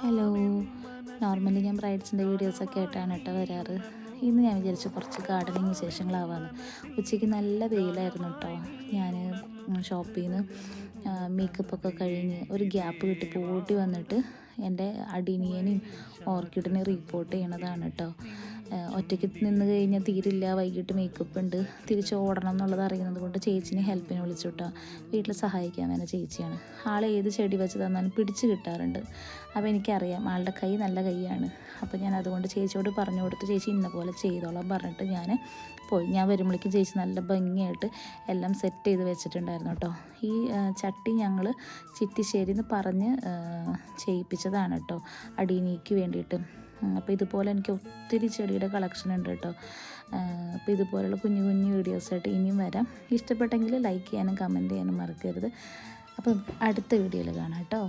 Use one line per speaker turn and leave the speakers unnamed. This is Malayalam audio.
ഹലോ. നോർമലി ഞാൻ ബ്രൈഡ്സിൻ്റെ വീഡിയോസൊക്കെ ആയിട്ടാണ് കേട്ടോ വരാറ്. ഇന്ന് ഞാൻ വിചാരിച്ചു കുറച്ച് ഗാർഡനിങ് വിശേഷങ്ങളാവാന്ന്. ഉച്ചയ്ക്ക് നല്ല വെയിലായിരുന്നു കേട്ടോ. ഞാൻ ഷോപ്പിൽ നിന്ന് മേക്കപ്പൊക്കെ കഴിഞ്ഞ് ഒരു ഗ്യാപ്പ് കിട്ടി പോട്ടി വന്നിട്ട് എൻ്റെ അടിനിയനെയും ഓർക്കിഡിനെയും റിപ്പോർട്ട് ചെയ്യണതാണ് കേട്ടോ. ഒറ്റയ്ക്ക് നിന്ന് കഴിഞ്ഞാൽ തീരില്ല, വൈകിട്ട് മേക്കപ്പ് ഉണ്ട്, തിരിച്ച് ഓടണം എന്നുള്ളത് അറിയുന്നത് കൊണ്ട് ചേച്ചിനെ ഹെൽപ്പിന് വിളിച്ചു കേട്ടോ. വീട്ടിൽ സഹായിക്കാൻ തന്നെ ചേച്ചിയാണ്. ആൾ ഏത് ചെടി വെച്ച് തന്നാലും പിടിച്ച് കിട്ടാറുണ്ട്. അപ്പോൾ എനിക്കറിയാം ആളുടെ കൈ നല്ല കൈയാണ്. അപ്പോൾ ഞാൻ അതുകൊണ്ട് ചേച്ചിയോട് പറഞ്ഞു കൊടുത്ത് ചേച്ചി ഇന്ന പോലെ ചെയ്തോളാം പറഞ്ഞിട്ട് ഞാൻ പോയി. ഞാൻ വരുമ്പോഴേക്കും ചേച്ചി നല്ല ഭംഗിയായിട്ട് എല്ലാം സെറ്റ് ചെയ്ത് വെച്ചിട്ടുണ്ടായിരുന്നു കേട്ടോ. ഈ ചട്ടി ഞങ്ങൾ ചിറ്റിശ്ശേരിന്ന് പറഞ്ഞ് ചെയ്യിപ്പിച്ചതാണ് കേട്ടോ, അടീനിക്ക് വേണ്ടിയിട്ട്. അപ്പോൾ ഇതുപോലെ എനിക്ക് ഒത്തിരി ചെടിയുടെ കളക്ഷൻ ഉണ്ട് കേട്ടോ. അപ്പോൾ ഇതുപോലുള്ള കുഞ്ഞു കുഞ്ഞു വീഡിയോസായിട്ട് ഇനിയും വരാം. ഇഷ്ടപ്പെട്ടെങ്കിൽ ലൈക്ക് ചെയ്യാനും കമൻറ്റ് ചെയ്യാനും മറക്കരുത്. അപ്പോൾ അടുത്ത വീഡിയോയിൽ കാണാം കേട്ടോ.